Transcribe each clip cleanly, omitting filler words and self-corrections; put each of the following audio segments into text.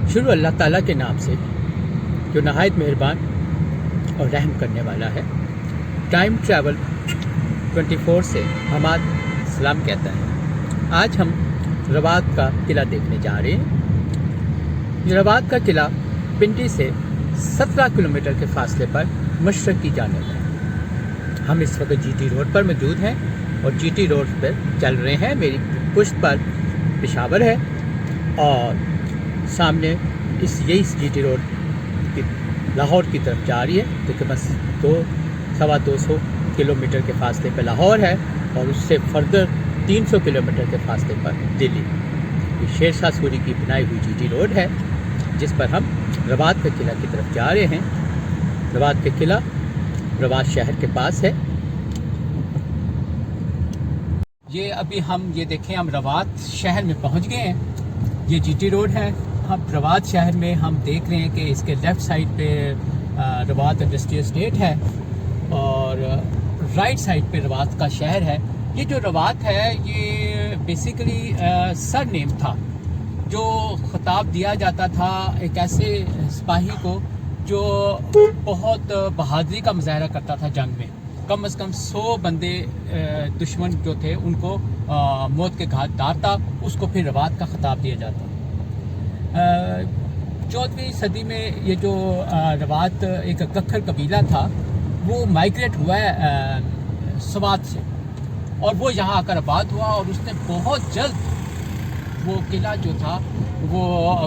शुरू अल्लाह ताला के नाम से जो नहायत मेहरबान और रहम करने वाला है। टाइम ट्रैवल 24 से हमाद सलाम कहता है। आज हम रवात का किला देखने जा रहे हैं। रवात का किला पिंडी से 17 किलोमीटर के फासले पर मशरक़ की जानिब है। हम इस वक्त जीटी रोड पर मौजूद हैं और जीटी रोड पर चल रहे हैं। मेरी पुश्त पर पेशावर है और सामने यही जीटी रोड की लाहौर की तरफ जा रही है। तकरीबन 200-225 किलोमीटर के फासले पर लाहौर है और उससे फर्दर 300 किलोमीटर के फासले पर दिल्ली। ये शेर शाह सूरी की बनाई हुई जीटी रोड है जिस पर हम रवात के किला की तरफ जा रहे हैं। रवात के किला रवात शहर के पास है। ये अभी हम देखें, हम रवात शहर में पहुंच गए हैं। ये जीटी रोड है। हम रवात शहर में हम देख रहे हैं कि इसके लेफ़्ट साइड पे रवात इंडस्ट्रियल एस्टेट है और राइट साइड पे रवात का शहर है। ये जो रवात है ये बेसिकली सर नेम था जो खिताब दिया जाता था एक ऐसे सिपाही को जो बहुत बहादुरी का मुजाहरा करता था जंग में। कम से कम 100 बंदे दुश्मन जो थे उनको मौत के घाट उतारता, उसको फिर रवात का खिताब दिया जाता। 14वीं सदी में ये जो रवात एक कक्खर कबीला था वो माइग्रेट हुआ है स्वात से और वो यहाँ आकर आबाद हुआ और उसने बहुत जल्द वो किला जो था वो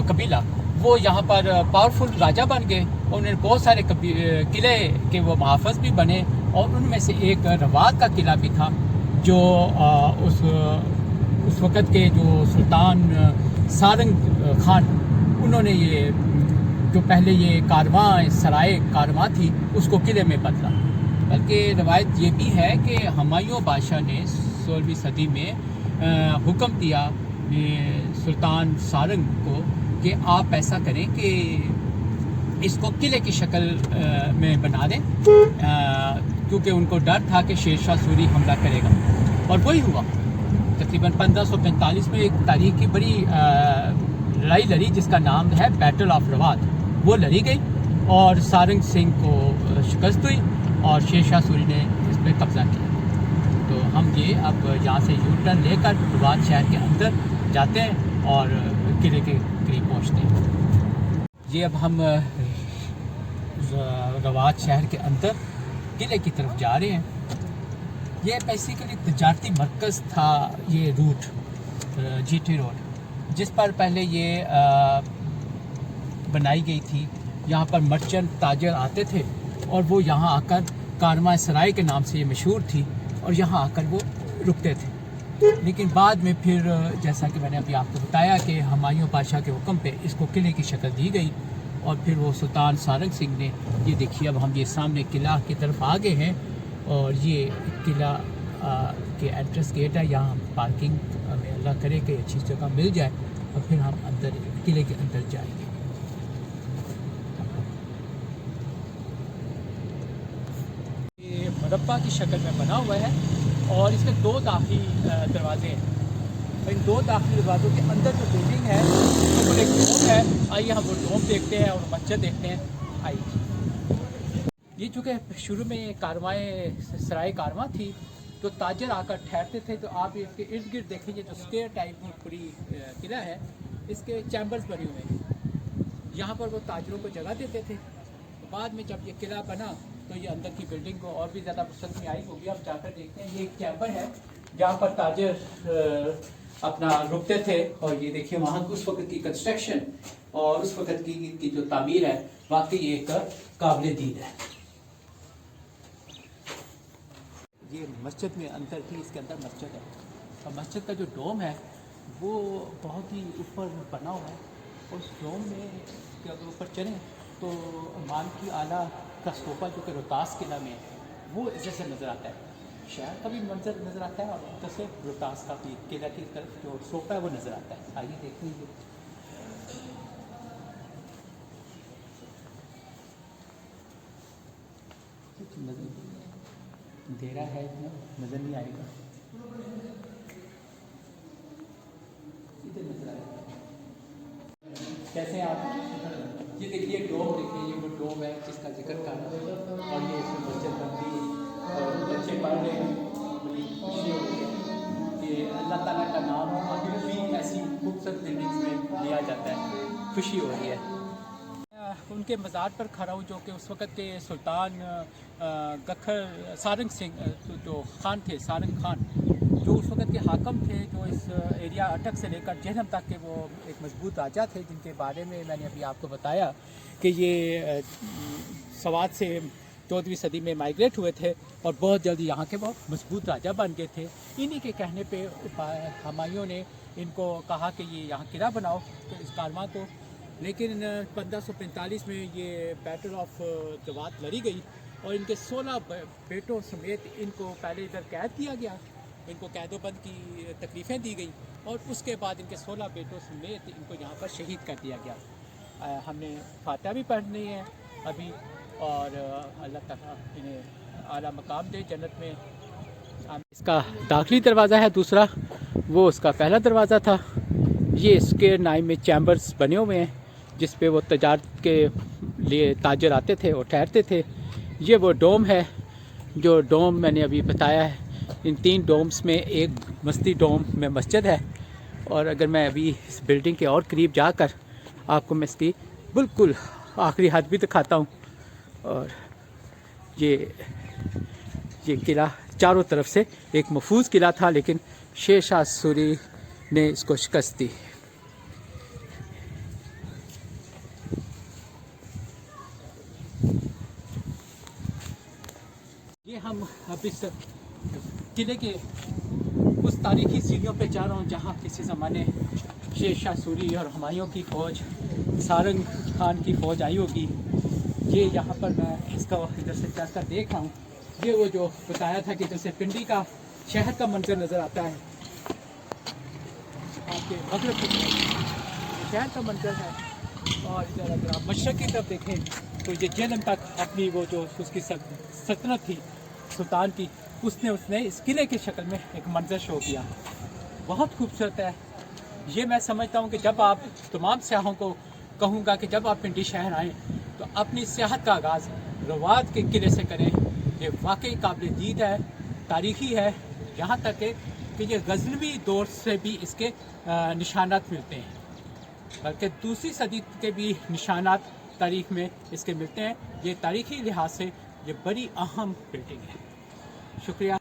कबीला वो यहाँ पर पावरफुल राजा बन गए। उन्होंने बहुत सारे किले के वो मुहाफ़िज़ भी बने और उनमें से एक रवात का किला भी था जो उस वक़्त के जो सुल्तान सारंग खान उन्होंने ये जो पहले ये कारवां सराय कारवां थी उसको किले में बदला। बल्कि रवायत ये भी है कि हुमायूं बादशाह ने 16वीं सदी में हुक्म दिया सुल्तान सारंग को कि आप ऐसा करें कि इसको किले की शक्ल में बना दें क्योंकि उनको डर था कि शेर शाह सूरी हमला करेगा और वही हुआ। तकरीबन 1545 में एक तारीख की बड़ी लड़ाई लड़ी जिसका नाम है बैटल ऑफ रवात। वो लड़ी गई और सारंग सिंह को शिकस्त हुई और शेर शाह सूरी ने इस पर कब्ज़ा किया। तो हम ये अब यहाँ से यू टर्न लेकर रवात शहर के अंदर जाते हैं और किले के करीब पहुँचते हैं। ये अब हम रवात शहर के अंदर किले की तरफ जा रहे हैं। ये बेसिकली तजारती मरकज़ था ये रूट जीटी रोड जिस पर पहले ये बनाई गई थी। यहाँ पर मर्चेंट ताजर आते थे और वो यहाँ आकर कारवां सराय के नाम से ये मशहूर थी और यहाँ आकर वो रुकते थे। लेकिन बाद में फिर जैसा कि मैंने अभी आपको बताया कि हुमायूं बादशाह के हुक्म पे इसको किले की शक्ल दी गई और फिर वो सुल्तान सारंग सिंह ने ये देखिए अब हम ये सामने किला की तरफ आ गए हैं और ये किला के एंट्रेंस गेट है। यहाँ हम पार्किंग में अल्लाह करे कि अच्छी जगह मिल जाए और फिर हम अंदर किले के अंदर जाएंगे। ये मरब्बा की शक्ल में बना हुआ है और इसके 2 दाखिली दरवाजे हैं। इन 2 दाखिली दरवाज़ों के अंदर जो बिल्डिंग है वो एक डोम है। आइए हम वो डोम देखते हैं और मस्जिद देखते हैं। आइए। ये चूँकि शुरू में कारवां सराय कारवां थी तो ताजर आकर ठहरते थे। तो आप इसके इर्द गिर्द देखेंगे जो स्क्वायर टाइप की पूरी किला है इसके चैम्बर्स बने हुए हैं। यहाँ पर वो ताजरों को जगह देते थे। बाद में जब ये किला बना तो ये अंदर की बिल्डिंग को और भी ज़्यादा वसत में आई होगी। अब जाकर देखते हैं। ये एक चैम्बर है जहाँ पर ताजर अपना रुकते थे और ये देखिए वहाँ उस वक्त की कंस्ट्रक्शन और उस वक्त की जो तामीर है वाकई एक काबिल दीद है। ये मस्जिद में अंदर थी, इसके अंदर मस्जिद है और मस्जिद का जो डोम है वो बहुत ही ऊपर बना हुआ है और उस डोम में अगर ऊपर चलें तो मान की आला का स्तूपा जो कि रोहतास किला में है वो इस जैसे नज़र आता है। शहर का भी मंजर नज़र आता है और उधर से रोहतास का भी किला की तरफ जो स्तूपा है वो नज़र आता है। आइए देख लीजिए। अंधेरा है नज़र नहीं आएगा। इधर नज़र आएगा। کیسے ہیں آپ؟ یہ دیکھیے ڈوم، دیکھیے یہ وہ ڈوم ہے جس کا ذکر کر رہا ہوں، اور یہ اس میں مسجد بنتی اور بچے پڑھ رہے ہیں، بڑی خوشی ہو رہی ہے کہ اللہ تعالیٰ کا نام آخر بھی ایسی خوبصورت بلڈنگس میں لیا جاتا ہے، خوشی ہو رہی ہے۔ ان کے مزار پر کھڑا ہوں جو کہ اس وقت کے سلطان گکھر سارنگ سنگھ جو خان تھے، سارنگ خان جو اس وقت کے حاکم تھے، جو اس ایریا اٹک سے لے کر جہلم تک کے وہ ایک مضبوط راجا تھے، جن کے بارے میں میں نے ابھی آپ کو بتایا کہ یہ سوات سے 14ویں صدی میں مائیگریٹ ہوئے تھے اور بہت جلدی یہاں کے وہ مضبوط راجا بن گئے تھے۔ انہی کے کہنے پہ ہمایوں نے ان کو کہا کہ یہ یہاں قلعہ بناؤ اس کارواں کو، لیکن 1545 میں یہ بیٹل آف دوات لڑی گئی اور ان کے 16 بیٹوں سمیت ان کو پہلے ادھر قید کیا گیا، ان کو قید و بند کی تکلیفیں دی گئیں، اور اس کے بعد ان کے 16 بیٹوں سمیت ان کو یہاں پر شہید کر دیا گیا۔ ہم نے فاتحہ بھی پڑھنی ہے ابھی، اور اللہ تعالیٰ انہیں اعلیٰ مقام دے جنت میں۔ اس کا داخلی دروازہ ہے دوسرا، وہ اس کا پہلا دروازہ تھا۔ یہ اس کے نائم میں چیمبرز بنے ہوئے ہیں جس پہ وہ تجارت کے لیے تاجر آتے تھے اور ٹھہرتے تھے۔ یہ وہ ڈوم ہے جو ڈوم میں نے ابھی بتایا ہے، ان 3 ڈومز میں ایک مستی ڈوم میں مسجد ہے، اور اگر میں ابھی اس بلڈنگ کے اور قریب جا کر آپ کو میں اس کی بالکل آخری حد بھی دکھاتا ہوں، اور یہ قلعہ چاروں طرف سے ایک محفوظ قلعہ تھا، لیکن شیر شاہ سوری نے اس کو شکست دی۔ یہ ہم اب اس قلعے کے اس تاریخی سیڑھیوں پہ جا رہا ہوں جہاں کسی زمانے شیر شاہ سوری اور ہمایوں کی فوج، سارنگ خان کی فوج آئی ہوگی۔ یہ یہاں پر میں اس کا ادھر سے چل کر دیکھ رہا ہوں، یہ وہ جو بتایا تھا کہ جیسے پنڈی کا شہر کا منظر نظر آتا ہے آپ کے مغرب کی طرف، شہر کا منظر ہے، اور ادھر اگر آپ مشرق کی طرف دیکھیں تو یہ جہلم تک اپنی وہ جو اس کی سلطنت تھی سلطان کی، اس نے اس قلعے کی شکل میں ایک منظر شو کیا، بہت خوبصورت ہے۔ یہ میں سمجھتا ہوں کہ جب آپ تمام سیاحوں کو کہوں گا کہ جب آپ پنڈی شہر آئیں تو اپنی سیاحت کا آغاز روات کے قلعے سے کریں، یہ واقعی قابل دید ہے، تاریخی ہے، یہاں تک کہ یہ غزنوی دور سے بھی اس کے نشانات ملتے ہیں، بلکہ 2ری صدی کے بھی نشانات تاریخ میں اس کے ملتے ہیں۔ یہ تاریخی لحاظ سے یہ بڑی اہم بلڈنگ ہے۔ شکریہ۔